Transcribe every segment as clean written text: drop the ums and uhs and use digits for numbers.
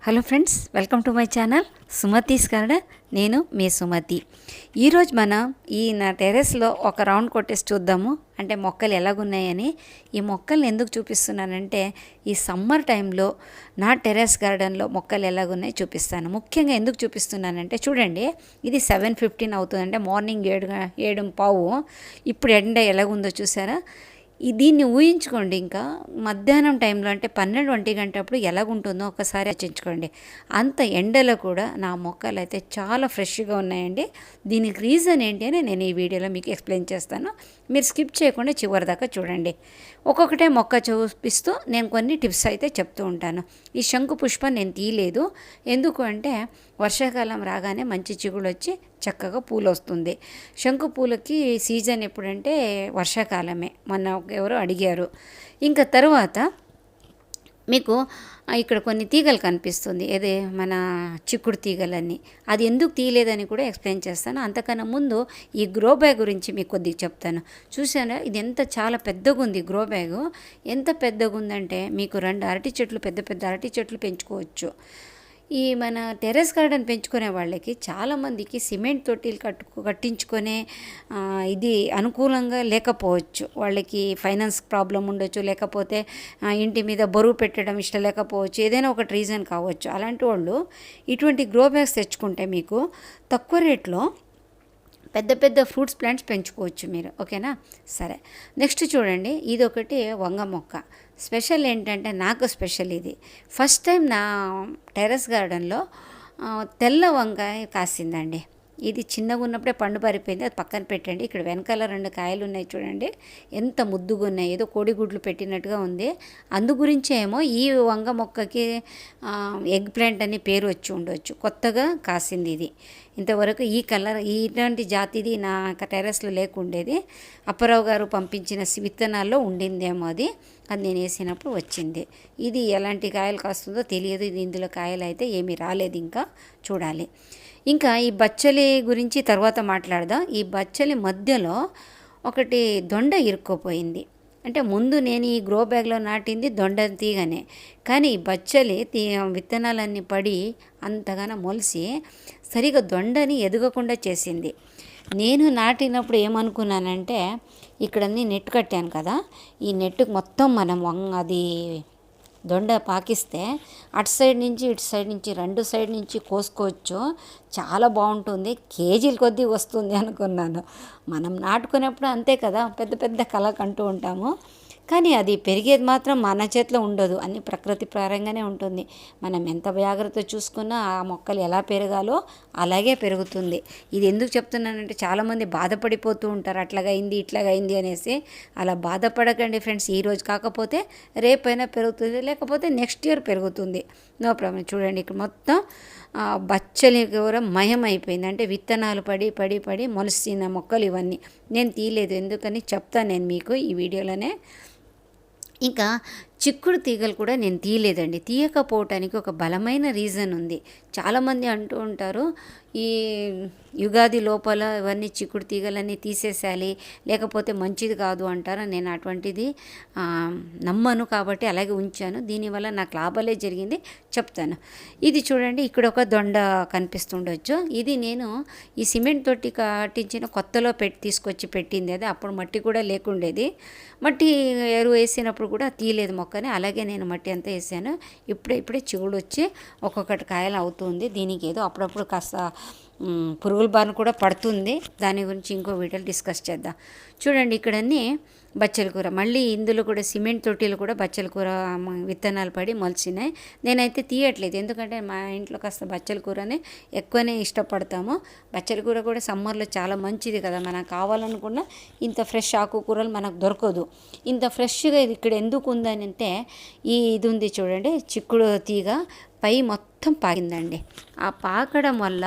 Hello friends, welcome to my channel Sumathi's garden. నేను మీ సుమతి. ఈరోజు మనం నా టెర్రస్లో ఒక రౌండ్ కొట్టేసి చూద్దాము, అంటే మొక్కలు ఎలాగున్నాయని. ఈ మొక్కల్ని ఎందుకు చూపిస్తున్నానంటే, ఈ సమ్మర్ టైంలో నా టెర్రస్ గార్డెన్లో మొక్కలు ఎలాగున్నాయో చూపిస్తాను. ముఖ్యంగా ఎందుకు చూపిస్తున్నానంటే, చూడండి, ఇది 7:15 అవుతుంది, అంటే మార్నింగ్ 7:15. ఇప్పుడు ఎండ ఎలాగుందో చూసారా. దీన్ని ఊహించుకోండి, ఇంకా మధ్యాహ్నం టైంలో అంటే 12-1 గంటప్పుడు ఎలాగుంటుందో ఒకసారి ఆలోచించుకోండి. అంత ఎండలో కూడా నా మొక్కలు అయితే చాలా ఫ్రెష్గా ఉన్నాయండి. దీనికి రీజన్ ఏంటి అని నేను ఈ వీడియోలో మీకు ఎక్స్ప్లెయిన్ చేస్తాను. మీరు స్కిప్ చేయకుండా చివరి దాకా చూడండి. ఒక్కొక్కటే మొక్క చూపిస్తూ నేను కొన్ని టిప్స్ అయితే చెప్తూ ఉంటాను. ఈ శంకు పుష్పం నేను తీయలేదు, ఎందుకు అంటే వర్షాకాలం రాగానే మంచి చిగుళ్ళు వచ్చి చక్కగా పూలు వస్తుంది. శంకు పూలకి సీజన్ ఎప్పుడంటే వర్షాకాలమే, మొన్న ఎవరో అడిగారు. ఇంకా తర్వాత మీకు ఇక్కడ కొన్ని తీగలు కనిపిస్తుంది, ఏదే మన చిక్కుడు తీగలన్నీ. అది ఎందుకు తీయలేదని కూడా ఎక్స్ప్లెయిన్ చేస్తాను. అంతకన్నా ముందు ఈ గ్రో బ్యాగ్ గురించి మీకు కొద్దిగా చెప్తాను. చూసారా, ఇది చాలా పెద్దగా ఉంది. గ్రో బ్యాగు ఎంత పెద్దగా ఉందంటే, మీకు 2 అరటి చెట్లు, పెద్ద పెద్ద అరటి చెట్లు పెంచుకోవచ్చు. ఈ మన టెర్రస్ గార్డెన్ పెంచుకునే వాళ్ళకి చాలామందికి సిమెంట్ తొట్టిలు కట్టించుకునే ఇది అనుకూలంగా లేకపోవచ్చు. వాళ్ళకి ఫైనాన్స్ ప్రాబ్లం ఉండొచ్చు, లేకపోతే ఇంటి మీద బరువు పెట్టడం ఇష్టం లేకపోవచ్చు, ఏదైనా ఒకటి రీజన్ కావచ్చు. అలాంటి వాళ్ళు ఇటువంటి గ్రో బ్యాగ్స్ తెచ్చుకుంటే మీకు తక్కువ రేట్లో పెద్ద పెద్ద ఫ్రూట్స్ ప్లాంట్స్ పెంచుకోవచ్చు మీరు. ఓకేనా, సరే. నెక్స్ట్ చూడండి, ఇది ఒకటి వంగ మొక్క. స్పెషల్ ఏంటంటే, నాకు స్పెషల్ ఇది ఫస్ట్ టైం నా టెర్రస్ గార్డెన్లో తెల్ల వంకాయ కాసిందండి. ఇది చిన్నగా ఉన్నప్పుడే పండు పారిపోయింది, అది పక్కన పెట్టండి. ఇక్కడ వెనకాల 2 కాయలు ఉన్నాయి చూడండి, ఎంత ముద్దుగా ఉన్నాయి, ఏదో కోడిగుడ్లు పెట్టినట్టుగా ఉంది. అందు గురించే ఏమో ఈ వంగ మొక్కకి ఎగ్ ప్లాంట్ అని పేరు వచ్చి ఉండొచ్చు. కొత్తగా కాసింది ఇది. ఇంతవరకు ఈ కలర్, ఇటువంటి జాతిది నా టెర్రస్లో లేకుండేది. అప్పారావు గారు పంపించిన విత్తనాల్లో ఉండిందేమో అది నేను వేసినప్పుడు వచ్చింది. ఇది ఎలాంటి కాయలు కాస్తుందో తెలియదు. ఇది ఇందులో కాయలు అయితే ఏమీ రాలేదు, ఇంకా చూడాలి. ఇంకా ఈ బచ్చలి గురించి తర్వాత మాట్లాడదాం. ఈ బచ్చలి మధ్యలో ఒకటి దొండ ఇరుక్కుపోయింది. అంటే ముందు నేను ఈ గ్రో బ్యాగ్లో నాటింది దొండ తీగనే, కానీ ఈ బచ్చలి విత్తనాలన్నీ పడి అంతగానో మొలిసి సరిగా దొండని ఎదగకుండా చేసింది. నేను నాటినప్పుడు ఏమనుకున్నానంటే, ఇక్కడన్నీ నెట్ కట్టాను కదా, ఈ నెట్టుకు మొత్తం మనం అది దొండ పాకిస్తే అటు సైడ్ నుంచి ఇటు సైడ్ నుంచి 2 సైడ్ నుంచి కోసుకోవచ్చు, చాలా బాగుంటుంది, కేజీల కొద్దీ వస్తుంది అనుకున్నాను. మనం నాటుకునేప్పుడు అంతే కదా, పెద్ద పెద్ద కళకు అంటూ ఉంటాము, కానీ అది పెరిగేది మాత్రం మన చేతిలో ఉండదు, అన్ని ప్రకృతి పరంగానే ఉంటుంది. మనం ఎంత జాగ్రత్త చూసుకున్నా ఆ మొక్కలు ఎలా పెరగాలో అలాగే పెరుగుతుంది. ఇది ఎందుకు చెప్తున్నానంటే, చాలామంది బాధపడిపోతూ ఉంటారు, అట్లాగైంది ఇట్లాగైంది అనేసి. అలా బాధపడకండి ఫ్రెండ్స్, ఈరోజు కాకపోతే రేపైనా పెరుగుతుంది, లేకపోతే నెక్స్ట్ ఇయర్ పెరుగుతుంది, నో ప్రాబ్లం. చూడండి, ఇక్కడ మొత్తం బచ్చలి కూర మయం అయిపోయింది, అంటే విత్తనాలు పడి పడి పడి మొలిసిన మొక్కలు ఇవన్నీ. నేను తీయలేదు, ఎందుకని చెప్తాను నేను మీకు ఈ వీడియోలోనే. ఇంకా చిక్కుడు తీగలు కూడా నేను తీయలేదండి. తీయకపోవటానికి ఒక బలమైన రీజన్ ఉంది. చాలామంది అంటూ ఉంటారు, ఈ యుగాది లోపల ఇవన్నీ చిక్కుడు తీగలన్నీ తీసేసేయాలి, లేకపోతే మంచిది కాదు అంటారు. నేను అటువంటిది నమ్మను, కాబట్టి అలాగే ఉంచాను. దీనివల్ల నాకు లాభాలే జరిగింది, చెప్తాను. ఇది చూడండి, ఇక్కడ ఒక దొండ కనిపిస్తుండొచ్చు. ఇది నేను ఈ సిమెంట్ తోటి కట్టించిన కొత్తలో తీసుకొచ్చి పెట్టింది. అది అప్పుడు మట్టి కూడా లేకుండేది. మట్టి ఎరువు వేసినప్పుడు కూడా తీయలేదు మొక్కని, అలాగే నేను మట్టి అంతా వేసాను. ఇప్పుడే చిగుడు వచ్చి ఒక్కొక్కటి కాయలు అవుతుంది. దీనికి ఏదో అప్పుడప్పుడు కాస్త పురుగుల బారిన కూడా పడుతుంది. దాని గురించి ఇంకో వీడియోలో డిస్కస్ చేద్దాం. చూడండి, ఇక్కడన్నీ బచ్చల కూర, మళ్ళీ ఇందులో కూడా సిమెంట్ తొట్టిలు కూడా బచ్చల కూర విత్తనాలు పడి మొలిచినాయి. నేనైతే తీయట్లేదు, ఎందుకంటే మా ఇంట్లో కాస్త బచ్చల కూరనే ఎక్కువనే ఇష్టపడతాము. బచ్చల కూర కూడా సమ్మర్లో చాలా మంచిది కదా, మనకు కావాలనుకున్న ఇంత ఫ్రెష్ ఆకుకూరలు మనకు దొరకదు. ఇంత ఫ్రెష్గా ఇది ఇక్కడ ఎందుకు ఉందని అంటే, ఇది ఉంది చూడండి, చిక్కుడు తీగ పై మొత్తం పాకిందండి. ఆ పాకడం వల్ల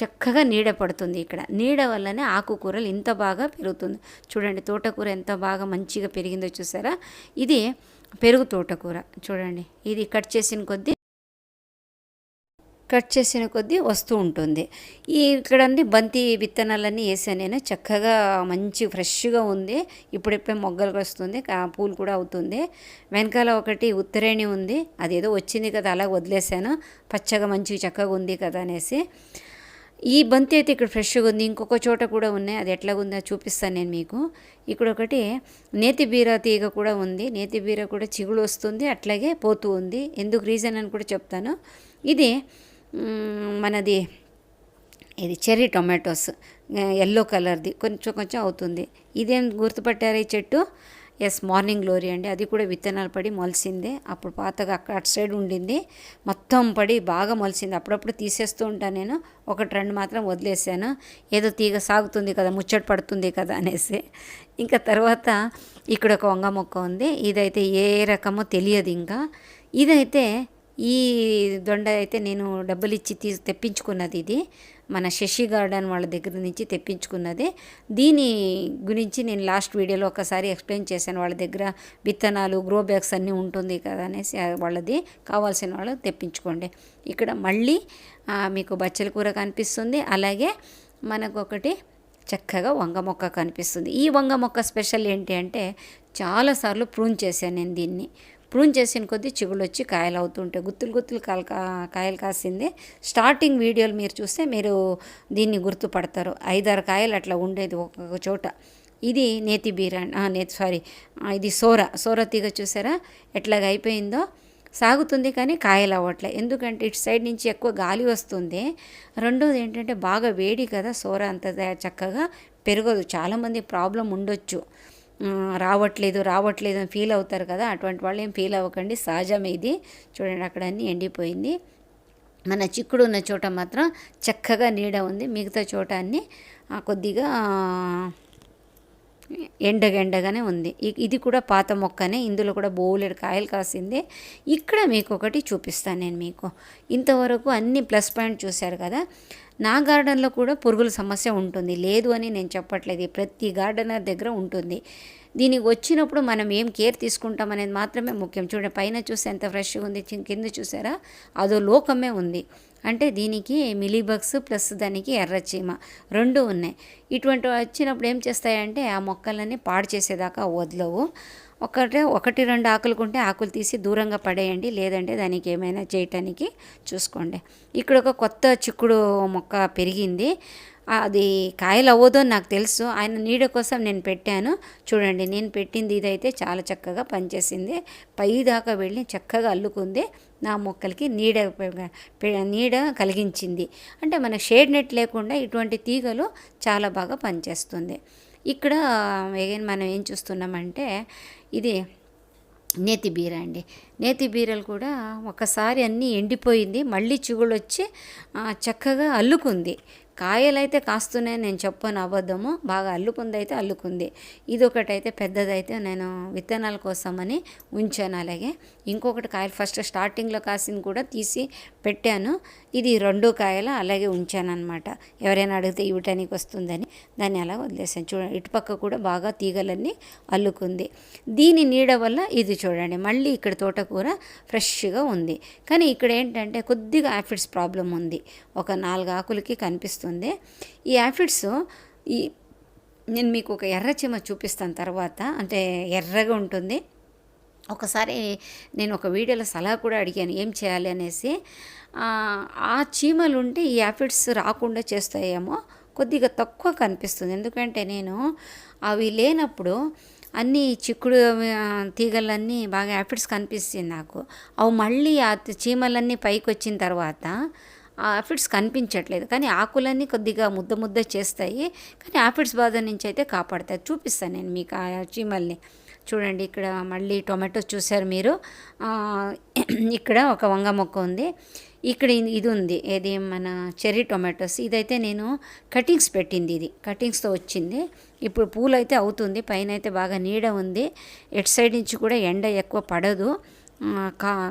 చక్కగా నీడ పడుతుంది. ఇక్కడ నీడ వల్లనే ఆకుకూరలు ఇంత బాగా పెరుగుతుంది. చూడండి, తోటకూర ఎంత బాగా మంచిగా పెరిగిందో చూసారా. ఇది పెరుగు తోటకూర చూడండి, ఇది కట్ చేసిన కొద్దీ కట్ చేసిన కొద్దీ వస్తూ ఉంటుంది. ఇక్కడండి బంతి విత్తనాలన్నీ వేసాను నేను. చక్కగా మంచి ఫ్రెష్గా ఉంది. ఇప్పుడిప్పుడే మొగ్గలకు వస్తుంది, పూలు కూడా అవుతుంది. వెనకాల ఒకటి ఉత్తరేణి ఉంది, అదేదో వచ్చింది కదా అలా వదిలేసాను. పచ్చగా మంచిగా చక్కగా ఉంది కదా అనేసి. ఈ బంతి అయితే ఇక్కడ ఫ్రెష్గా ఉంది. ఇంకొక చోట కూడా ఉన్నాయి, అది ఎట్లాగుందో చూపిస్తాను నేను మీకు. ఇక్కడ ఒకటి నేతి బీర తీగ కూడా ఉంది. నేతి బీర కూడా చిగుಳು వస్తుంది, అట్లాగే పోతూ ఉంది. ఎందుకు రీజన్ అని కూడా చెప్తాను. ఇది మనది ఇది చెర్రీ టొమాటోస్, ఎల్లో కలర్ది కొంచెం కొంచెం అవుతుంది. ఇదేం గుర్తుపట్టారు ఈ చెట్టు? ఎస్, మార్నింగ్ గ్లోరీ అండి. అది కూడా విత్తనాలు పడి మొలిసిందే. అప్పుడు పాతగా అటు సైడ్ ఉండింది, మొత్తం పడి బాగా మొలిసింది. అప్పుడప్పుడు తీసేస్తూ ఉంటాను నేను. ఒకటి రెండు మాత్రం వదిలేసాను, ఏదో తీగ సాగుతుంది కదా, ముచ్చట పడుతుంది కదా అనేసి. ఇంకా తర్వాత ఇక్కడ ఒక వంగ మొక్క ఉంది. ఇదైతే ఏ రకమో తెలియదు. ఇంకా ఇదైతే ఈ దొండ అయితే నేను డబ్బులు ఇచ్చి తెప్పించుకున్నది. ఇది మన శశి గార్డెన్ వాళ్ళ దగ్గర నుంచి తెప్పించుకున్నది. దీని గురించి నేను లాస్ట్ వీడియోలో ఒకసారి ఎక్స్ప్లెయిన్ చేశాను. వాళ్ళ దగ్గర విత్తనాలు, గ్రో బ్యాగ్స్ అన్నీ ఉంటుంది కదా అనేసి, వాళ్ళది కావాల్సిన వాళ్ళు తెప్పించుకోండి. ఇక్కడ మళ్ళీ మీకు బచ్చల కూర కనిపిస్తుంది, అలాగే మనకు ఒకటి చక్కగా వంగ మొక్క కనిపిస్తుంది. ఈ వంగ మొక్క స్పెషల్ ఏంటి అంటే, చాలాసార్లు ప్రూన్ చేశాను నేను దీన్ని. ప్రూన్ చేసిన కొద్దీ చిగుళ్ళు వచ్చి కాయలు అవుతుంటాయి. గుత్తులు గుత్తులు కాయలు కాసింది. స్టార్టింగ్ వీడియోలు మీరు చూస్తే మీరు దీన్ని గుర్తుపడతారు. 5-6 కాయలు అట్లా ఉండేది ఒక్కొక్క చోట. ఇది నేతి బీర, ఇది సోర తీగ చూసారా ఎట్లాగ అయిపోయిందో. సాగుతుంది కానీ కాయలు అవ్వట్లే, ఎందుకంటే ఇటు సైడ్ నుంచి ఎక్కువ గాలి వస్తుంది. రెండోది ఏంటంటే బాగా వేడి కదా, సోర అంత చక్కగా పెరగదు. చాలామంది ప్రాబ్లం ఉండొచ్చు, రావట్లేదు అని ఫీల్ అవుతారు కదా. అటువంటి వాళ్ళు ఏం ఫీల్ అవ్వకండి, సహజమే ఇది. చూడండి అక్కడ అన్నీ ఎండిపోయింది. మన చిక్కుడు ఉన్న చోట మాత్రం చక్కగా నీడ ఉంది, మిగతా చోట అన్నీ కొద్దిగా ఎండగానే ఉంది. ఇది కూడా పాత మొక్కనే, ఇందులో కూడా బోలెడు కాయలు కాసింది. ఇక్కడ మీకు ఒకటి చూపిస్తాను నేను మీకు. ఇంతవరకు అన్ని ప్లస్ పాయింట్ చూశారు కదా. నా గార్డెన్లో కూడా పురుగుల సమస్య ఉంటుంది, లేదు అని నేను చెప్పట్లేదు. ప్రతి గార్డెనర్ దగ్గర ఉంటుంది. దీనికి వచ్చినప్పుడు మనం ఏం కేర్ తీసుకుంటాం అనేది మాత్రమే ముఖ్యం. చూడండి పైన చూస్తే ఎంత ఫ్రెష్గా ఉంది, కింద చూసారా అదో లోకమే ఉంది. అంటే దీనికి మిలీబగ్స్ ప్లస్ దానికి ఎర్రచీమ రెండు ఉన్నాయి. ఇటువంటి వచ్చినప్పుడు ఏం చేస్తాయంటే ఆ మొక్కలన్నీ పాడు చేసేదాకా వదలవు. ఒకటి రెండు ఆకులుకుంటే ఆకులు తీసి దూరంగా పడేయండి, లేదంటే దానికి ఏమైనా చేయటానికి చూసుకోండి. ఇక్కడ ఒక కొత్త చిక్కుడు మొక్క పెరిగింది. అది కాయలు అవ్వదో నాకు తెలుసు, ఆయన నీడ కోసం నేను పెట్టాను. చూడండి నేను పెట్టింది ఇదైతే చాలా చక్కగా పనిచేసింది. పై దాకా వెళ్ళి చక్కగా అల్లుకుంది, నా మొక్కలకి నీడ కలిగించింది. అంటే మనకు షేడ్ నెట్ లేకుండా ఇటువంటి తీగలు చాలా బాగా పనిచేస్తుంది. ఇక్కడ మనం ఏం చూస్తున్నామంటే ఇది నేతి బీర అండి. నేతి బీరలు కూడా ఒకసారి అన్నీ ఎండిపోయింది, మళ్ళీ చిగుళ్ళు వచ్చి చక్కగా అల్లుకుంది. కాయలైతే కాస్తున్నాయని నేను చెప్పను, అబద్ధము. బాగా అల్లుకుందైతే అల్లుకుంది. ఇదొకటైతే పెద్దదైతే నేను విత్తనాల కోసమని ఉంచాను. అలాగే ఇంకొకటి కాయలు ఫస్ట్ స్టార్టింగ్లో కాసింది కూడా తీసి పెట్టాను. ఇది 2 కాయలు అలాగే ఉంచాను అనమాట. ఎవరైనా అడిగితే ఇవ్వటానికి వస్తుందని దాన్ని అలా వదిలేసాను. చూడండి ఇటుపక్క కూడా బాగా తీగలన్నీ అల్లుకుంది. దీని నీడ వల్ల ఇది చూడండి మళ్ళీ ఇక్కడ తోటకూర ఫ్రెష్గా ఉంది. కానీ ఇక్కడ ఏంటంటే కొద్దిగా యాఫిడ్స్ ప్రాబ్లం ఉంది, ఒక 4 ఆకులకి కనిపిస్తుంది. ఈ యాఫిడ్స్ నేను మీకు ఒక ఎర్రచీమ చూపిస్తాను తర్వాత, అంటే ఎర్రగా ఉంటుంది. ఒకసారి నేను ఒక వీడియోలో సలహా కూడా అడిగాను ఏం చేయాలి అనేసి. ఆ చీమలు ఉంటే ఈ యాఫిడ్స్ రాకుండా చేస్తాయేమో, కొద్దిగా తక్కువ కనిపిస్తుంది. ఎందుకంటే నేను అవి లేనప్పుడు అన్నీ చిక్కుడు తీగలన్నీ బాగా యాఫిడ్స్ కనిపిస్తుంది నాకు. అవి మళ్ళీ ఆ చీమలన్నీ పైకి వచ్చిన తర్వాత ఆ యాఫిడ్స్ కనిపించట్లేదు, కానీ ఆకులన్నీ కొద్దిగా ముద్ద చేస్తాయి, కానీ యాఫిడ్స్ బాధ నుంచి అయితే కాపాడతాయి. చూపిస్తాను నేను మీకు ఆ చీమల్ని. చూడండి ఇక్కడ మళ్ళీ టొమాటో చూసారు మీరు. ఇక్కడ ఒక వంగ మొక్క ఉంది, ఇక్కడ ఇది ఉంది, ఏది మన చెర్రీ టొమాటోస్. ఇదైతే నేను కటింగ్స్ పెట్టింది, ఇది కటింగ్స్తో వచ్చింది. ఇప్పుడు పూలు అయితే అవుతుంది, పైన అయితే బాగా నీడ ఉంది. ఎటు సైడ్ నుంచి కూడా ఎండ ఎక్కువ పడదు,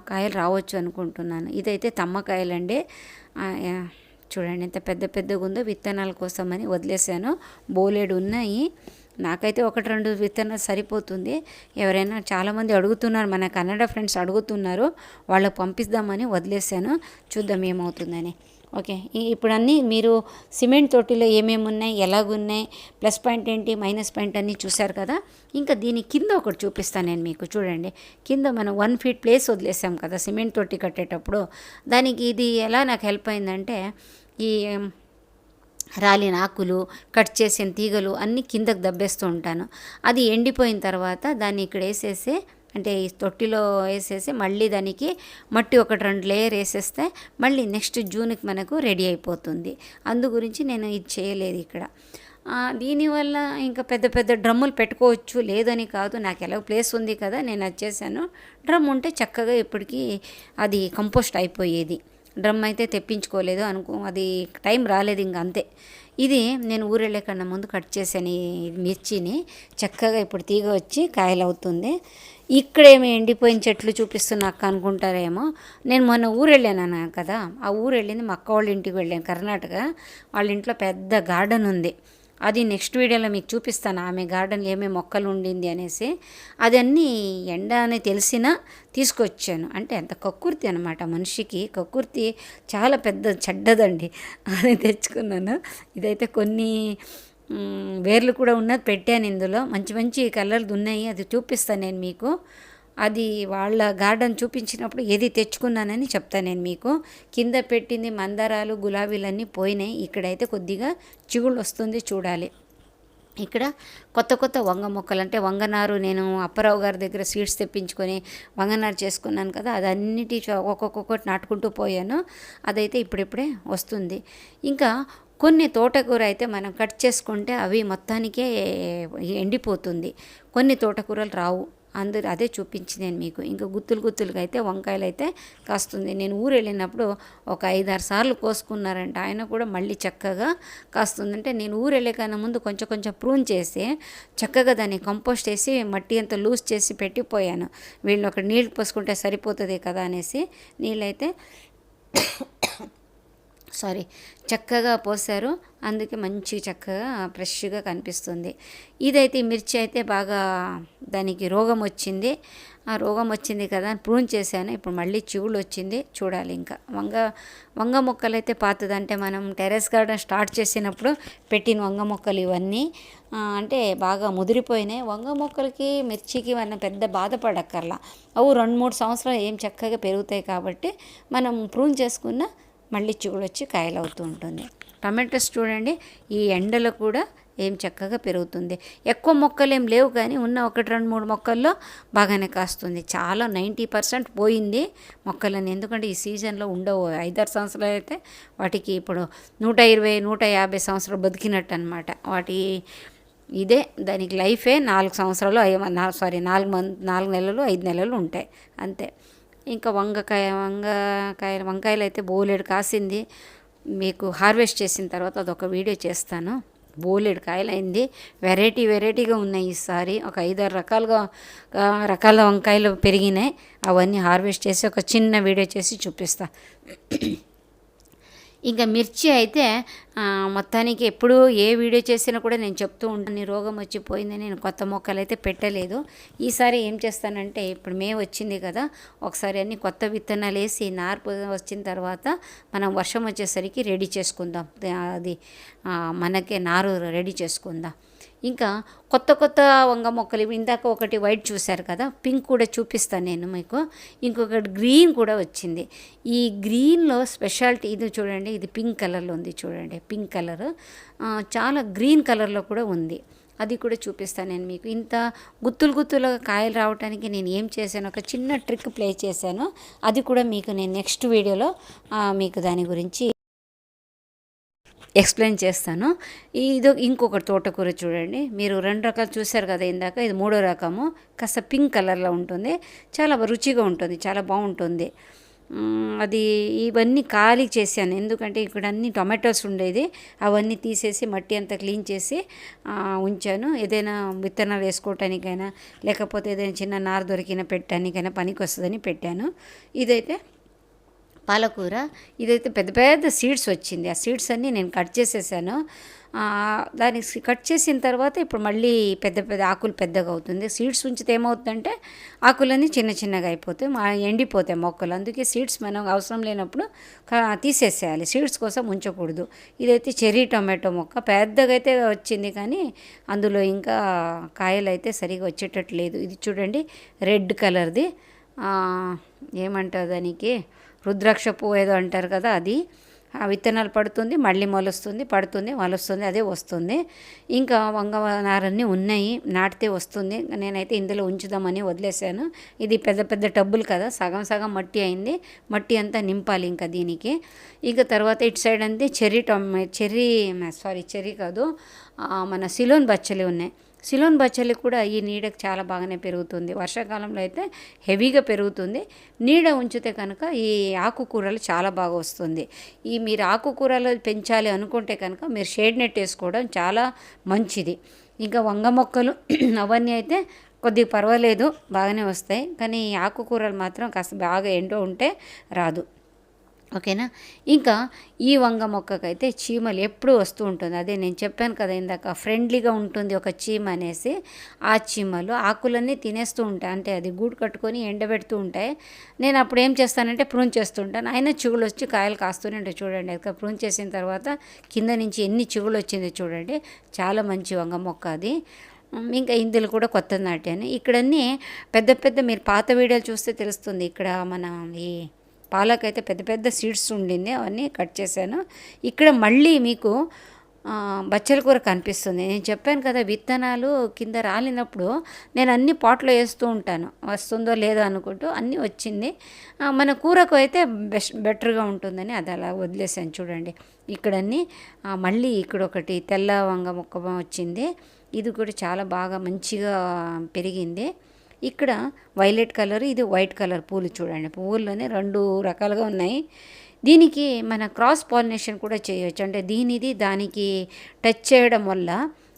కాయలు రావచ్చు అనుకుంటున్నాను. ఇదైతే తమ్మకాయలండి. చూడండి ఎంత పెద్దగా ఉందో. విత్తనాల కోసమని వదిలేసాను, బోలెడు ఉన్నాయి. నాకైతే 1-2 విత్తనాలు సరిపోతుంది. ఎవరైనా చాలామంది అడుగుతున్నారు, మన కన్నడ ఫ్రెండ్స్ అడుగుతున్నారు, వాళ్ళకి పంపిద్దామని వదిలేసాను. చూద్దాం ఏమవుతుందని. ఓకే, ఇప్పుడు అన్నీ మీరు సిమెంట్ తోటిలో ఏమేమి ఉన్నాయి, ఎలాగున్నాయి, ప్లస్ పాయింట్ ఏంటి, మైనస్ పాయింట్ అన్నీ చూశారు కదా. ఇంకా దీని కింద ఒకటి చూపిస్తాను నేను మీకు. చూడండి, కింద మనం 1 ఫీట్ ప్లేస్ వదిలేసాం కదా సిమెంట్ తోటి కట్టేటప్పుడు. దానికి ఇది ఎలా నాకు హెల్ప్ అయిందంటే, ఈ రాలిన ఆకులు, కట్ చేసిన తీగలు అన్నీ కిందకు దబ్బేస్తూ ఉంటాను. అది ఎండిపోయిన తర్వాత దాన్ని ఇక్కడ వేసేసి, అంటే ఈ తొట్టిలో వేసేసి మళ్ళీ దానికి మట్టి 1-2 లేయర్ వేసేస్తే మళ్ళీ నెక్స్ట్ జూన్కి మనకు రెడీ అయిపోతుంది. అందు గురించి నేను ఇది చేయలేదు ఇక్కడ. దీనివల్ల ఇంకా పెద్ద పెద్ద డ్రమ్ములు పెట్టుకోవచ్చు, లేదని కాదు, నాకు ఎలా ప్లేస్ ఉంది కదా, నేను అది చేశాను. డ్రమ్ ఉంటే చక్కగా ఇప్పటికీ అది కంపోస్ట్ అయిపోయేది. డ్రమ్ అయితే తెప్పించుకోలేదు అది టైం రాలేదు, ఇంక అంతే. ఇది నేను ఊరెళ్ళే కన్నా ముందు కట్ చేశాను ఈ మిర్చిని. చక్కగా ఇప్పుడు తీగ వచ్చి కాయలు అవుతుంది. ఇక్కడేమో ఎండిపోయిన చెట్లు చూపిస్తున్నా అక్క అనుకుంటారేమో. నేను మొన్న ఊరెళ్ళాను కదా, ఆ ఊరు వెళ్ళింది మా అక్క వాళ్ళ ఇంటికి వెళ్ళాను, కర్ణాటక. వాళ్ళ ఇంట్లో పెద్ద గార్డెన్ ఉంది. అది నెక్స్ట్ వీడియోలో మీకు చూపిస్తాను, ఆమె గార్డెన్లో ఏమేమి మొక్కలు ఉండింది అనేసి. అదన్నీ ఎండ అని తెలిసినా తీసుకొచ్చాను. అంటే అంత కక్కుర్తి అనమాట మనిషికి. కక్కుర్తి చాలా పెద్ద చెడ్డదండి, అది తెచ్చుకున్నాను. ఇదైతే కొన్ని వేర్లు కూడా ఉన్నది పెట్టాను ఇందులో. మంచి మంచి కలర్లు ఉన్నాయి, అది చూపిస్తాను నేను మీకు. అది వాళ్ళ గార్డెన్ చూపించినప్పుడు ఏది తెచ్చుకున్నానని చెప్తాను నేను మీకు. కింద పెట్టింది మందారాలు, గులాబీలన్నీ పోయినాయి. ఇక్కడైతే కొద్దిగా చిగుళ్ళు వస్తుంది, చూడాలి. ఇక్కడ కొత్త కొత్త వంగ మొక్కలు, అంటే వంగనారు నేను అప్పారావు గారి దగ్గర సీడ్స్ తెప్పించుకొని వంగనారు చేసుకున్నాను కదా, అది అన్నిటి ఒక్కొక్కటి నాటుకుంటూ పోయాను. అదైతే ఇప్పుడిప్పుడే వస్తుంది. ఇంకా కొన్ని తోటకూర అయితే మనం కట్ చేసుకుంటే అవి మొత్తానికే ఎండిపోతుంది. కొన్ని తోటకూరలు రావు. అదే చూపించి నేను మీకు. ఇంకా గుత్తులుగా అయితే వంకాయలు అయితే కాస్తుంది. నేను ఊరు వెళ్ళినప్పుడు ఒక 5-6 సార్లు కోసుకున్నారంట. ఆయన కూడా మళ్ళీ చక్కగా కాస్తుందంటే, నేను ఊరు వెళ్ళే కన్నా ముందు కొంచెం ప్రూన్ చేసి చక్కగా దాన్ని కంపోస్ట్ వేసి మట్టి అంతా లూజ్ చేసి పెట్టిపోయాను. వీళ్ళు ఒక నీళ్ళు పోసుకుంటే సరిపోతుంది కదా అనేసి నీళ్ళైతే చక్కగా పోసారు. అందుకే మంచి చక్కగా ఫ్రెష్గా కనిపిస్తుంది. ఇదైతే మిర్చి అయితే బాగా దానికి రోగం వచ్చింది. ఆ రోగం వచ్చింది కదా అని ప్రూన్ చేశాను. ఇప్పుడు మళ్ళీ చిగుళ్ళు వచ్చింది, చూడాలి. ఇంకా వంగ మొక్కలు అయితే పాతదంటే మనం టెర్రస్ గార్డెన్ స్టార్ట్ చేసినప్పుడు పెట్టిన వంగ మొక్కలు ఇవన్నీ అంటే బాగా ముదిరిపోయినాయి. వంగ మొక్కలకి మిర్చికి మనం పెద్ద బాధపడక్కర్లా. అవి 2-3 సంవత్సరాలు ఏం చక్కగా పెరుగుతాయి కాబట్టి మనం ప్రూన్ చేసుకున్న మళ్ళీ చిగుడు వచ్చి కాయలు అవుతూ ఉంటుంది. టమాటోస్ చూడండి, ఈ ఎండలో కూడా ఏం చక్కగా పెరుగుతుంది. ఎక్కువ మొక్కలు ఏం లేవు, కానీ ఉన్న 1-2-3 మొక్కల్లో బాగానే కాస్తుంది. చాలా 90% పోయింది మొక్కలని, ఎందుకంటే ఈ సీజన్లో ఉండవు. 5-6 సంవత్సరాలు అయితే వాటికి ఇప్పుడు 120-150 సంవత్సరాలు బతికినట్టు అనమాట. ఇదే దానికి లైఫే 4 సంవత్సరాలు 4 నెలలు 5 నెలలు ఉంటాయి అంతే. ఇంకా వంకాయలు అయితే బోలెడు కాసింది. మీకు హార్వెస్ట్ చేసిన తర్వాత అదొక వీడియో చేస్తాను. బోలెడు కాయలు అయింది. వెరైటీగా ఉన్నాయి ఈసారి. ఒక 5-6 రకాల వంకాయలు పెరిగినాయి. అవన్నీ హార్వెస్ట్ చేసి ఒక చిన్న వీడియో చేసి చూపిస్తా. ఇంకా మిర్చి అయితే మొత్తానికి ఎప్పుడు ఏ వీడియో చేసినా కూడా నేను చెప్తూ ఉంటాను, రోగం వచ్చిపోయిందని. నేను కొత్త మొక్కలు అయితే పెట్టలేదు. ఈసారి ఏం చేస్తానంటే, ఇప్పుడు మే వచ్చింది కదా, ఒకసారి అన్ని కొత్త విత్తనాలు వేసి నార్పు వచ్చిన తర్వాత మనం వర్షం వచ్చేసరికి రెడీ చేసుకుందాం. అది మనకే నారు రెడీ చేసుకుందాం. ఇంకా కొత్త వంగ మొక్కలు ఇందాక ఒకటి వైట్ చూశారు కదా, పింక్ కూడా చూపిస్తాను నేను మీకు. ఇంకొకటి గ్రీన్ కూడా వచ్చింది. ఈ గ్రీన్లో స్పెషాలిటీ ఇది చూడండి, ఇది పింక్ కలర్లో ఉంది చూడండి. పింక్ కలర్ చాలా గ్రీన్ కలర్లో కూడా ఉంది, అది కూడా చూపిస్తాను నేను మీకు. ఇంత గుత్తులుగా కాయలు రావడానికి నేను ఏం చేశాను, ఒక చిన్న ట్రిక్ ప్లే చేశాను. అది కూడా మీకు నేను నెక్స్ట్ వీడియోలో మీకు దాని గురించి ఎక్స్ప్లెయిన్ చేస్తాను. ఇంకొక తోటకూర చూడండి, మీరు 2 రకాలు చూశారు కదా ఇందాక, ఇది 3వ రకము. కాస్త పింక్ కలర్లో ఉంటుంది, చాలా రుచిగా ఉంటుంది, చాలా బాగుంటుంది. అది ఇవన్నీ ఖాళీ చేశాను, ఎందుకంటే ఇక్కడ అన్ని టొమాటోస్ ఉండేది. అవన్నీ తీసేసి మట్టి అంతా క్లీన్ చేసి ఉంచాను. ఏదైనా విత్తనాలు వేసుకోవటానికైనా, లేకపోతే ఏదైనా చిన్న నారు దొరికిన పెట్టడానికైనా పనికి వస్తుందని పెట్టాను. ఇదైతే పాలకూర ఇదైతే పెద్ద పెద్ద సీడ్స్ వచ్చింది. ఆ సీడ్స్ అన్నీ నేను కట్ చేసేసాను. దాన్ని కట్ చేసిన తర్వాత ఇప్పుడు మళ్ళీ పెద్ద పెద్ద ఆకులు పెద్దగా అవుతుంది. సీడ్స్ ఉంచితే ఏమవుతుందంటే ఆకులన్నీ చిన్న చిన్నగా అయిపోతాయి, ఎండిపోతాయి మొక్కలు. అందుకే సీడ్స్ మనం అవసరం లేనప్పుడు తీసేసేయాలి, సీడ్స్ కోసం ఉంచకూడదు. ఇదైతే చెర్రీ టొమాటో మొక్క పెద్దగా అయితే వచ్చింది, కానీ అందులో ఇంకా కాయలు అయితే సరిగా వచ్చేటట్టు లేదు. ఇది చూడండి, రెడ్ కలర్ది, ఏమంటారు దానికి, రుద్రాక్ష పువ్వు ఏదో అంటారు కదా, అది ఆ విత్తనాలు పడుతుంది, మళ్ళీ మొలుస్తుంది, పడుతుంది, మొలుస్తుంది, అదే వస్తుంది. ఇంకా వంగనారన్నీ ఉన్నాయి, నాటితే వస్తుంది. నేనైతే ఇందులో ఉంచుదామని వదిలేసాను. ఇది పెద్ద పెద్ద టబ్బులు కదా, సగం సగం మట్టి అయింది, మట్టి అంతా నింపాలి ఇంకా దీనికి. ఇక తర్వాత ఇటు సైడ్ అంతే చెర్రీ కాదు, మన సిలోన్ బచ్చలి ఉన్నాయి. సిలోన్ బచ్చలి కూడా ఈ నీడకు చాలా బాగానే పెరుగుతుంది. వర్షాకాలంలో అయితే హెవీగా పెరుగుతుంది. నీడ ఉంచితే కనుక ఈ ఆకుకూరలు చాలా బాగా వస్తుంది. మీరు ఆకుకూరలు పెంచాలి అనుకుంటే కనుక మీరు షేడ్ నెట్ వేసుకోవడం చాలా మంచిది. ఇంకా వంగ మొక్కలు అవన్నీ అయితే కొద్దిగా పర్వాలేదు, బాగానే వస్తాయి. కానీ ఆకుకూరలు మాత్రం కాస్త బాగా ఎండో ఉంటే రాదు. ఓకేనా. ఇంకా ఈ వంగ మొక్కకైతే చీమలు ఎప్పుడూ వస్తూ ఉంటుంది. అదే నేను చెప్పాను కదా ఇందాక, ఫ్రెండ్లీగా ఉంటుంది ఒక చీమ అనేసి. ఆ చీమలు ఆకులన్నీ తినేస్తూ ఉంటాయి, అంటే అది గూడు కట్టుకొని ఎండబెడుతూ ఉంటాయి. నేను అప్పుడు ఏం చేస్తానంటే ప్రూన్ చేస్తూ ఉంటాను. అయినా చిగుళ్ళు వచ్చి కాయలు కాస్తూనే ఉంటాయి. చూడండి, అది ప్రూన్ చేసిన తర్వాత కింద నుంచి ఎన్ని చిగుళ్ళు వచ్చిందో చూడండి. చాలా మంచి వంగ మొక్క అది. ఇంకా ఇందులో కూడా కొత్త నాటాను. ఇక్కడన్నీ పెద్ద పెద్ద, మీరు పాత వీడియోలు చూస్తే తెలుస్తుంది. ఇక్కడ మన ఈ పాలకైతే పెద్ద పెద్ద సీడ్స్ ఉండింది, అవన్నీ కట్ చేశాను. ఇక్కడ మళ్ళీ మీకు బచ్చల కూర కనిపిస్తుంది. నేను చెప్పాను కదా, విత్తనాలు కింద రాలినప్పుడు నేను అన్ని పాట్లో వేస్తూ ఉంటాను, వస్తుందో లేదో అనుకుంటూ. అన్నీ వచ్చింది. మన కూరకు అయితే బెటర్గా ఉంటుందని అది అలా వదిలేసాను. చూడండి, ఇక్కడన్నీ మళ్ళీ ఇక్కడ ఒకటి తెల్ల వంగ మొక్క వచ్చింది. ఇది కూడా చాలా బాగా మంచిగా పెరిగింది. ఇక్కడ వైలెట్ కలర్, ఇది వైట్ కలర్ పూలు చూడండి. పువ్వుల్లోనే 2 రకాలుగా ఉన్నాయి. దీనికి మన క్రాస్ పాలినేషన్ కూడా చేయవచ్చు. అంటే దీనిది దానికి టచ్ చేయడం వల్ల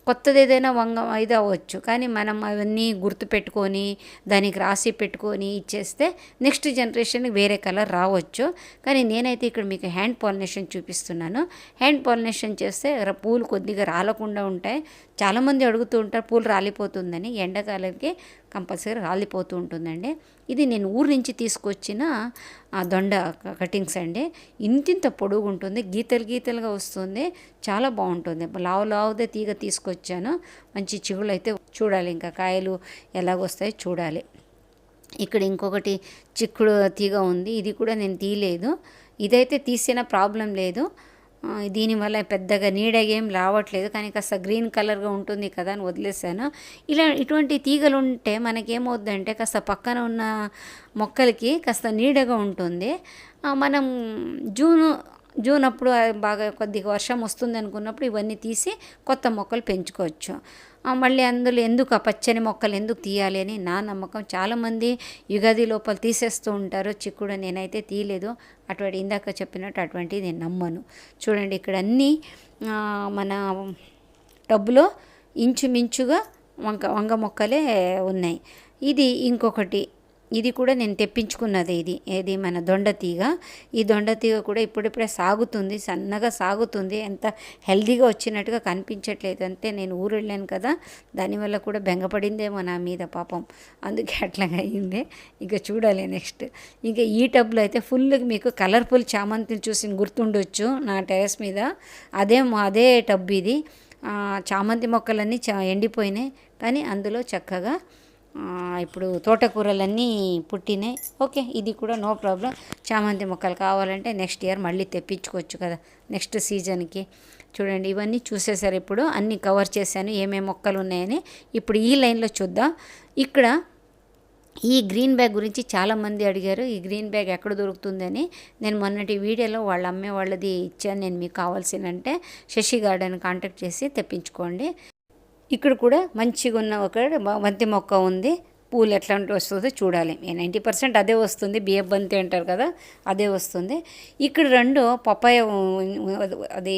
కొత్తది ఏదైనా వంగ ఇది అవ్వచ్చు. కానీ మనం అవన్నీ గుర్తుపెట్టుకొని దానికి రాసి పెట్టుకొని ఇచ్చేస్తే నెక్స్ట్ జనరేషన్కి వేరే కలర్ రావచ్చు. కానీ నేనైతే ఇక్కడ మీకు హ్యాండ్ పాలినేషన్ చూపిస్తున్నాను. హ్యాండ్ పాలినేషన్ చేస్తే పూలు కొద్దిగా రాలకుండా ఉంటాయి. చాలామంది అడుగుతూ ఉంటారు పూలు రాలిపోతుందని. ఎండాకాలంకి కంపల్సరీ రాలిపోతూ ఉంటుందండి. ఇది నేను ఊరు నుంచి తీసుకొచ్చిన దొండ కటింగ్స్ అండి. ఇంతింత పొడుగు ఉంటుంది, గీతలు గీతలుగా వస్తుంది, చాలా బాగుంటుంది. లావుదే తీగ తీసుకొచ్చాను. మంచి చిగుళ్ళు అయితే చూడాలి, ఇంకా కాయలు ఎలాగొస్తాయో చూడాలి. ఇక్కడ ఇంకొకటి చిక్కుడు తీగ ఉంది, ఇది కూడా నేను తీయలేదు. ఇదైతే తీసిన ప్రాబ్లం లేదు. దీనివల్ల పెద్దగా నీడ ఏం రావట్లేదు, కానీ కాస్త గ్రీన్ కలర్గా ఉంటుంది కదా అని వదిలేసాను. ఇటువంటి తీగలు ఉంటే మనకేమవుద్దంటే కాస్త పక్కన ఉన్న మొక్కలకి కాస్త నీడగా ఉంటుంది. మనం జూన్ అప్పుడు బాగా కొద్దిగా వర్షం వస్తుంది అనుకున్నప్పుడు ఇవన్నీ తీసి కొత్త మొక్కలు పెంచుకోవచ్చు. మళ్ళీ అందులో ఎందుకు ఆ పచ్చని మొక్కలు ఎందుకు తీయాలి అని నా నమ్మకం. చాలామంది యుగాది లోపల తీసేస్తూ ఉంటారు చిక్కుడు, నేనైతే తీయలేదు. అటువంటి ఇందాక చెప్పినట్టు అటువంటిది నేను నమ్మను. చూడండి, ఇక్కడ అన్నీ మన టబ్బులో ఇంచుమించుగా వంగ మొక్కలే ఉన్నాయి. ఇది ఇంకొకటి, ఇది కూడా నేను తెప్పించుకున్నది. ఇది మన దొండతీగ. ఈ దొండతీగ కూడా ఇప్పుడిప్పుడే సాగుతుంది, సన్నగా సాగుతుంది. ఎంత హెల్దీగా వచ్చినట్టుగా కనిపించట్లేదు. అంతే నేను ఊరు వెళ్ళాను కదా, దానివల్ల కూడా బెంగపడిందేమో నా మీద పాపం, అందుకే అట్లాగా అయింది. ఇక చూడాలి నెక్స్ట్. ఇంకా ఈ టబ్లో అయితే ఫుల్ మీకు కలర్ఫుల్ చామంతిని చూసి గుర్తుండొచ్చు నా టెరెస్ మీద. అదే టబ్ ఇది. చామంతి మొక్కలన్నీ ఎండిపోయినాయి, కానీ అందులో చక్కగా ఇప్పుడు తోటకూరలన్నీ పుట్టినాయి. ఓకే, ఇది కూడా నో ప్రాబ్లం. చామంతి మొక్కలు కావాలంటే నెక్స్ట్ ఇయర్ మళ్ళీ తెప్పించుకోవచ్చు కదా, నెక్స్ట్ సీజన్కి. చూడండి, ఇవన్నీ చూసేసారు. ఇప్పుడు అన్నీ కవర్ చేశాను ఏమేమి మొక్కలు ఉన్నాయని. ఇప్పుడు ఈ లైన్లో చూద్దాం. ఇక్కడ ఈ గ్రీన్ బ్యాగ్ గురించి చాలామంది అడిగారు, ఈ గ్రీన్ బ్యాగ్ ఎక్కడ దొరుకుతుందని. నేను మొన్నటి వీడియోలో వాళ్ళ అమ్మే వాళ్ళది ఇచ్చాను. నేను మీకు కావాల్సిందంటే శశి గార్డెన్ కాంటాక్ట్ చేసి తెప్పించుకోండి. ఇక్కడ కూడా మంచిగా ఉన్న ఒక బంతి మొక్క ఉంది. పూలు ఎట్లాంటి వస్తుందో చూడాలి. 90% అదే వస్తుంది, బియ్య బంతి అంటారు కదా, అదే వస్తుంది. ఇక్కడ 2 పప్పాయ అది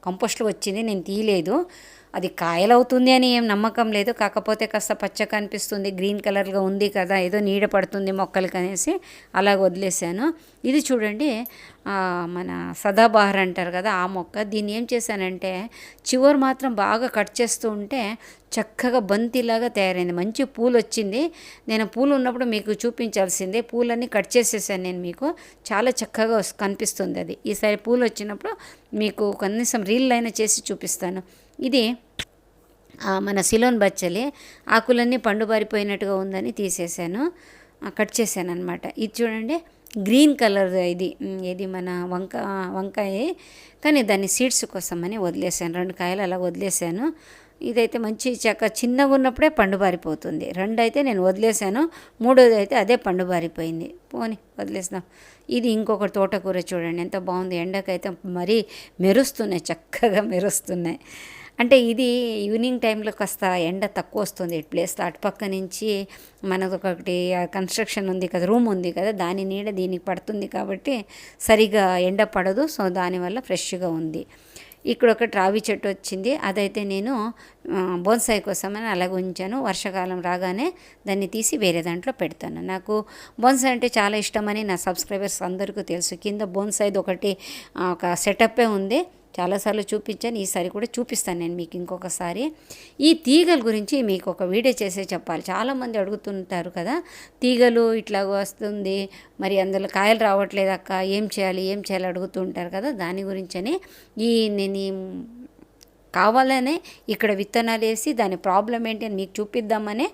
కంపోస్ట్లో వచ్చింది, నేను తీయలేదు. అది కాయలవుతుంది అని ఏం నమ్మకం లేదు, కాకపోతే కాస్త పచ్చ కనిపిస్తుంది, గ్రీన్ కలర్గా ఉంది కదా, ఏదో నీడ పడుతుంది మొక్కలకి అనేసి అలాగ వదిలేసాను. ఇది చూడండి మన సదాబహార్ అంటారు కదా ఆ మొక్క. దీన్ని ఏం చేశానంటే చివరి మాత్రం బాగా కట్ చేస్తూ ఉంటే చక్కగా బంతిలాగా తయారైంది, మంచి పూలు వచ్చింది. నేను పూలు ఉన్నప్పుడు మీకు చూపించాల్సిందే, పూలన్నీ కట్ చేసేసాను నేను, మీకు చాలా చక్కగా కనిపిస్తుంది అది. ఈసారి పూలు వచ్చినప్పుడు మీకు కనీసం రీల్ అయినా చేసి చూపిస్తాను. ఇది మన సిలోన్ బచ్చలి, ఆకులన్నీ పండుబారిపోయినట్టుగా ఉందని తీసేసాను, కట్ చేశాను అనమాట. ఇది చూడండి గ్రీన్ కలర్, ఇది మన వంకాయ, కానీ దాన్ని సీడ్స్ కోసమని వదిలేసాను, 2 కాయలు అలా వదిలేసాను. ఇదైతే మంచి చిన్నగా ఉన్నప్పుడే పండుబారిపోతుంది. 2 అయితే నేను వదిలేసాను, 3వది అయితే అదే పండుబారిపోయింది, పోని వదిలేసాం. ఇది ఇంకొక తోటకూర చూడండి ఎంత బాగుంది, ఎండకైతే మరీ మెరుస్తున్నాయి, చక్కగా మెరుస్తున్నాయి. అంటే ఇది ఈవినింగ్ టైంలో కాస్త ఎండ తక్కువ వస్తుంది ఈ ప్లేస్లో. అటుపక్క నుంచి మనకు ఒకటి కన్స్ట్రక్షన్ ఉంది కదా, రూమ్ ఉంది కదా, దాని నీడ దీనికి పడుతుంది కాబట్టి సరిగా ఎండ పడదు, సో దానివల్ల ఫ్రెష్గా ఉంది. ఇక్కడ ఒక రావి చెట్టు వచ్చింది, అదైతే నేను బోన్సాయి కోసమని అలాగ ఉంచాను. వర్షాకాలం రాగానే దాన్ని తీసి వేరే దాంట్లో పెడతాను. నాకు బోన్సాయి అంటే చాలా ఇష్టమని నా సబ్స్క్రైబర్స్ అందరికీ తెలుసు. కింద బోన్సాయిది ఒకటి ఒక సెటప్పే ఉంది, చాలాసార్లు చూపించాను, ఈసారి కూడా చూపిస్తాను నేను మీకు ఇంకొకసారి. ఈ తీగల గురించి మీకు ఒక వీడియో చేసే చెప్పాలి. చాలామంది అడుగుతుంటారు కదా, తీగలు ఇట్లా వస్తుంది మరి అందులో కాయలు రావట్లేదు అక్క, ఏం చేయాలి అడుగుతూ ఉంటారు కదా, దాని గురించని నేను కావాలనే ఇక్కడ విత్తనాలు వేసి దాని ప్రాబ్లం ఏంటి అని మీకు చూపిద్దామనే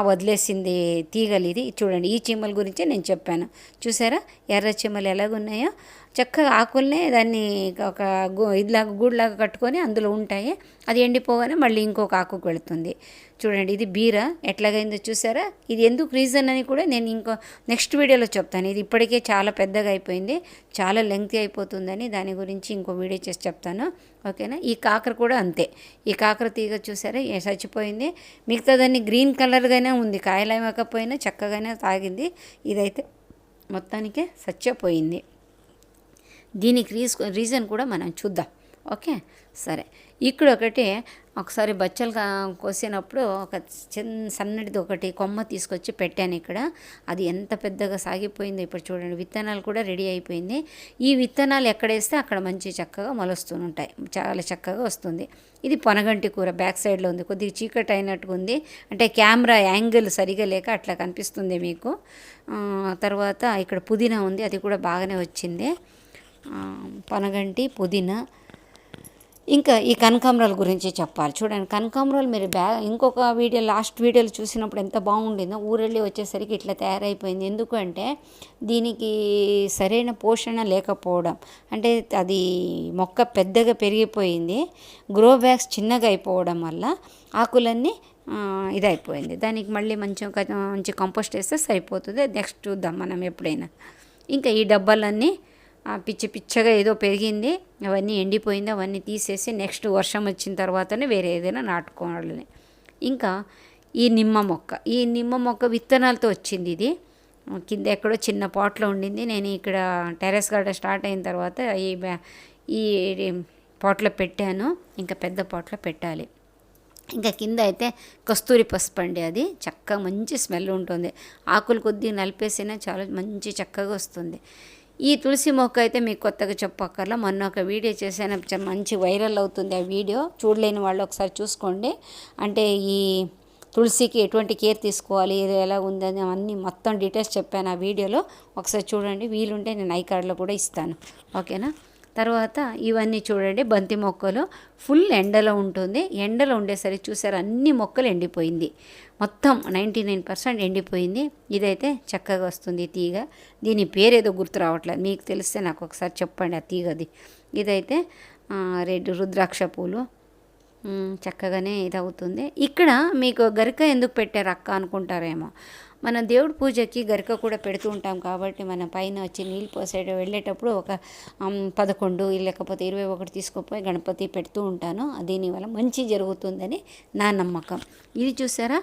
వదిలేసింది తీగలు. ఇది చూడండి, ఈ చీమల గురించే నేను చెప్పాను. చూసారా ఎర్ర చీమలు ఎలాగున్నాయో, చక్కగా ఆకుల్నే దాన్ని ఒక ఇదిలాగా గూడులాగా కట్టుకొని అందులో ఉంటాయి. అది ఎండిపోగానే మళ్ళీ ఇంకొక ఆకుకు వెళుతుంది. చూడండి ఇది బీర ఎట్లాగైందో చూసారా. ఇది ఎందుకు రీజన్ అని కూడా నేను ఇంకో నెక్స్ట్ వీడియోలో చెప్తాను. ఇది ఇప్పటికే చాలా పెద్దగా అయిపోయింది, చాలా లెంగ్తీ అయిపోతుందని దాని గురించి ఇంకో వీడియో చేసి చెప్తాను, ఓకేనా. ఈ కాకర కూడా అంతే, ఈ కాకర తీగ చూసారా చచ్చిపోయింది, మిగతాదాన్ని గ్రీన్ కలర్గానే ఉంది, కాయలు ఏమకపోయినా చక్కగానే తాగింది. ఇదైతే మొత్తానికే చచ్చిపోయింది. దీనికి రీజన్ కూడా మనం చూద్దాం, ఓకే. సరే, ఇక్కడ ఒకసారి బచ్చలు కోసినప్పుడు ఒక సన్నటిది ఒకటి కొమ్మ తీసుకొచ్చి పెట్టాను ఇక్కడ. అది ఎంత పెద్దగా సాగిపోయిందో ఇప్పుడు చూడండి. విత్తనాలు కూడా రెడీ అయిపోయింది. ఈ విత్తనాలు ఎక్కడేస్తే అక్కడ మంచి చక్కగా మొలుస్తూ ఉంటాయి, చాలా చక్కగా వస్తుంది. ఇది పొనగంటి కూర బ్యాక్ సైడ్లో ఉంది, కొద్దిగా చీకటి అయినట్టుగా ఉంది, అంటే కెమెరా యాంగిల్ సరిగా లేక అట్లా కనిపిస్తుంది మీకు. తర్వాత ఇక్కడ పుదీనా ఉంది, అది కూడా బాగానే వచ్చింది, పొనగంటి పుదీనా. ఇంకా ఈ కనకాంబరాల గురించి చెప్పాలి. చూడండి కనకాంబరాలు మీరు ఇంకొక వీడియో లాస్ట్ వీడియోలో చూసినప్పుడు ఎంత బాగుండిందో, ఊరెళ్ళి వచ్చేసరికి ఇట్లా తయారైపోయింది. ఎందుకంటే దీనికి సరైన పోషణ లేకపోవడం, అంటే అది మొక్క పెద్దగా పెరిగిపోయింది, గ్రో బ్యాగ్స్ చిన్నగా అయిపోవడం వల్ల ఆకులన్నీ ఇదైపోయింది. దానికి మళ్ళీ మంచి కంపోస్ట్ వేస్తే సరిపోతుంది. నెక్స్ట్ చూద్దాం మనం ఎప్పుడైనా. ఇంకా ఈ డబ్బాలన్నీ పిచ్చగా ఏదో పెరిగింది, అవన్నీ ఎండిపోయింది, అవన్నీ తీసేసి నెక్స్ట్ వర్షం వచ్చిన తర్వాతనే వేరే ఏదైనా నాటుకోవాలని. ఇంకా ఈ నిమ్మ మొక్క విత్తనాలతో వచ్చింది. ఇది కింద ఎక్కడో చిన్న పాట్లో ఉండింది, నేను ఇక్కడ టెర్రస్ గార్డెన్ స్టార్ట్ అయిన తర్వాత ఈ పాట్లో పెట్టాను, ఇంకా పెద్ద పాట్లో పెట్టాలి. ఇంకా కింద అయితే కస్తూరి పసుపు అండి, అది చక్కగా మంచి స్మెల్ ఉంటుంది, ఆకులు కొద్దిగా నలిపేసినా చాలా మంచి చక్కగా వస్తుంది. ఈ తులసి మొక్క అయితే మీకు కొత్తగా చెప్పక్కర్లా, మొన్న ఒక వీడియో చేశాను, మంచి వైరల్ అవుతుంది ఆ వీడియో, చూడలేని వాళ్ళు ఒకసారి చూసుకోండి. అంటే ఈ తులసికి ఎటువంటి కేర్ తీసుకోవాలి, ఇది ఎలా ఉందని అన్నీ మొత్తం డీటెయిల్స్ చెప్పాను ఆ వీడియోలో, ఒకసారి చూడండి, వీలుంటే నేను ఐ కార్డ్లో కూడా ఇస్తాను, ఓకేనా. తర్వాత ఇవన్నీ చూడండి, బంతి మొక్కలు ఫుల్ ఎండలో ఉంటుంది, ఎండలో ఉండేసరికి చూసారు అన్ని మొక్కలు ఎండిపోయింది, మొత్తం 99% ఎండిపోయింది. ఇదైతే చక్కగా వస్తుంది తీగ, దీని పేరేదో గుర్తు రావట్లేదు, మీకు తెలిస్తే నాకు ఒకసారి చెప్పండి ఆ తీగది. ఇదైతే రెడ్ రుద్రాక్ష పూలు, చక్కగానే ఇదవుతుంది. ఇక్కడ మీకు గరిక ఎందుకు పెట్టారు అక్క అనుకుంటారేమో, మన దేవుడి పూజకి గరిక కూడా పెడుతూ ఉంటాం కాబట్టి మన పైన వచ్చి నీళ్ళు పోసే వెళ్ళేటప్పుడు ఒక 11 లేకపోతే 21 తీసుకుపోయి గణపతి పెడుతూ ఉంటాను, దీనివల్ల మంచి జరుగుతుందని నా నమ్మకం. ఇది చూసారా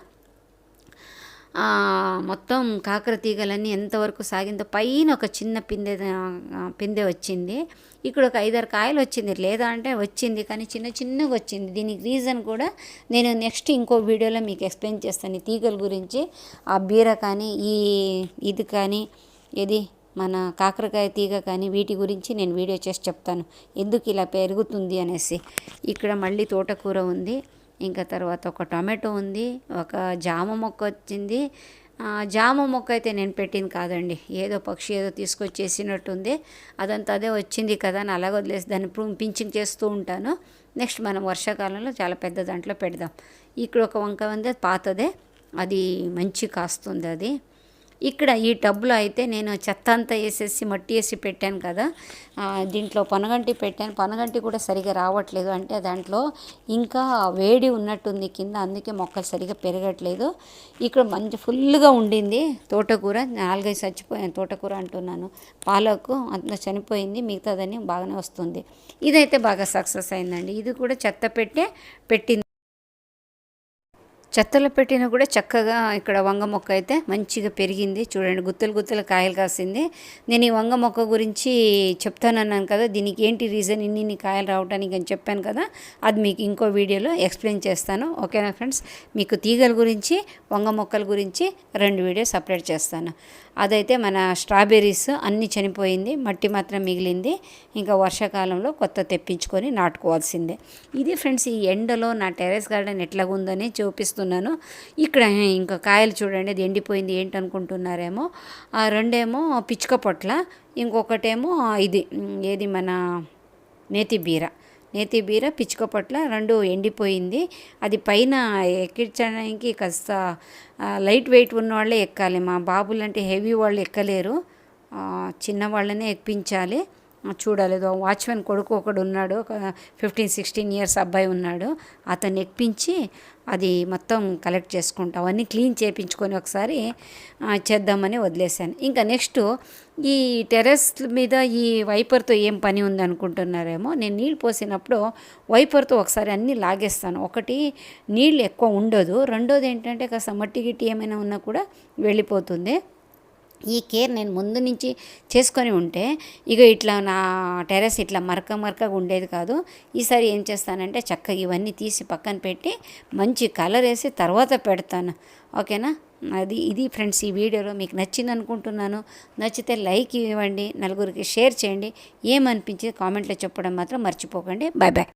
మొత్తం కాకర తీగలన్నీ ఎంతవరకు సాగిందో పైన ఒక చిన్న పిందె వచ్చింది. ఇక్కడ ఒక 5-6 కాయలు వచ్చింది, లేదా అంటే వచ్చింది కానీ చిన్న చిన్నగా వచ్చింది. దీనికి రీజన్ కూడా నేను నెక్స్ట్ ఇంకో వీడియోలో మీకు ఎక్స్ప్లెయిన్ చేస్తాను. ఈ తీగల గురించి, ఆ బీర కానీ ఇది కానీ ఇది మన కాకరకాయ తీగ కానీ వీటి గురించి నేను వీడియో చేసి చెప్తాను, ఎందుకు ఇలా పెరుగుతుంది అనేసి. ఇక్కడ మళ్ళీ తోటకూర ఉంది, ఇంకా తర్వాత ఒక టొమాటో ఉంది, ఒక జామ మొక్క వచ్చింది. జామ మొక్క అయితే నేను పెట్టింది కాదండి, ఏదో పక్షి ఏదో తీసుకొచ్చేసినట్టుంది. అదంతా అదే వచ్చింది కదా అని అలాగ వదిలేసి దాన్ని పించింగ్ చేస్తూ ఉంటాను. నెక్స్ట్ మనం వర్షాకాలంలో చాలా పెద్ద దాంట్లో పెడదాం. ఇక్కడ ఒక వంకాయ ఉంది, పాతదే, అది మంచి కాస్తుంది అది. ఇక్కడ ఈ టబ్లో అయితే నేను చెత్త అంతా వేసేసి మట్టి వేసి పెట్టాను కదా, దీంట్లో పనగంటి పెట్టాను. పనగంటి కూడా సరిగా రావట్లేదు, అంటే దాంట్లో ఇంకా వేడి ఉన్నట్టుంది కింద, అందుకే మొక్కలు సరిగా పెరగట్లేదు. ఇక్కడ మంచి ఫుల్గా ఉండింది తోటకూర, 4-5 చచ్చిపోయాను. తోటకూర అంటున్నాను, పాలకు అందులో చనిపోయింది, మిగతాదని బాగానే వస్తుంది. ఇదైతే బాగా సక్సెస్ అయిందండి. ఇది కూడా చెత్త పెట్టింది. చెత్తలో పెట్టినా కూడా చక్కగా ఇక్కడ వంగ మొక్క అయితే మంచిగా పెరిగింది. చూడండి, గుత్తులు కాయలు కాసింది. నేను ఈ వంగ మొక్క గురించి చెప్తానన్నాను కదా, దీనికి ఏంటి రీజన్ ఇన్ని కాయలు రావడానికి అని చెప్పాను కదా, అది మీకు ఇంకో వీడియోలో ఎక్స్ప్లెయిన్ చేస్తాను. ఓకేనా ఫ్రెండ్స్, మీకు తీగల గురించి వంగ మొక్కల గురించి 2 వీడియోస్ అప్లోడ్ చేస్తాను. అదైతే మన స్ట్రాబెర్రీస్ అన్నీ చనిపోయింది, మట్టి మాత్రం మిగిలింది. ఇంకా వర్షాకాలంలో కొత్త తెప్పించుకొని నాటుకోవాల్సిందే. ఇది ఫ్రెండ్స్, ఈ ఎండలో నా టెర్రస్ గార్డెన్ ఎట్లాగుందని చూపిస్తున్నాను. ఇక్కడ ఇంకా కాయలు చూడండి, అది ఎండిపోయింది ఏంటనుకుంటున్నారేమో. 2 పిచ్చుక పొట్ల, ఇంకొకటేమో ఏది మన నేతి బీర పిచ్చుక పట్ల 2 ఎండిపోయింది. అది పైన ఎక్కించడానికి కాస్త లైట్ వెయిట్ ఉన్న వాళ్ళే ఎక్కాలి. మా బాబులంటే హెవీ వాళ్ళు ఎక్కలేరు, చిన్న వాళ్ళనే ఎక్కించాలి. చూడాలి, వాచ్మెన్ కొడుకు ఒకడు ఉన్నాడు, ఒక 15-16 ఇయర్స్ అబ్బాయి ఉన్నాడు, అతన్ని ఎక్కించి అది మొత్తం కలెక్ట్ చేసుకుంటాం, అవన్నీ క్లీన్ చేయించుకొని ఒకసారి చేద్దామని వదిలేశాను. ఇంకా నెక్స్ట్ ఈ టెర్రస్ మీద ఈ వైపర్తో ఏం పని ఉంది అనుకుంటున్నారేమో. నేను నీళ్ళు పోసినప్పుడు వైపర్తో ఒకసారి అన్నీ లాగేస్తాను. ఒకటి నీళ్ళు ఎక్కువ ఉండదు, రెండోది ఏంటంటే కాస్త మట్టి గిట్టి ఏమైనా ఉన్నా కూడా వెళ్ళిపోతుంది. ఈ కేర్ నేను ముందు నుంచి చేసుకొని ఉంటే ఇక ఇట్లా నా టెర్రస్ ఇట్లా మరకగా ఉండేది కాదు. ఈసారి ఏం చేస్తానంటే చక్కగా ఇవన్నీ తీసి పక్కన పెట్టి మంచి కలర్ వేసి తర్వాత పెడతాను. ఓకేనా, ఇది ఫ్రెండ్స్, ఈ వీడియోలో మీకు నచ్చింది అనుకుంటున్నాను. నచ్చితే లైక్ ఇవ్వండి, నలుగురికి షేర్ చేయండి, ఏమనిపించింది కామెంట్లో చెప్పడం మాత్రం మర్చిపోకండి. Bye bye.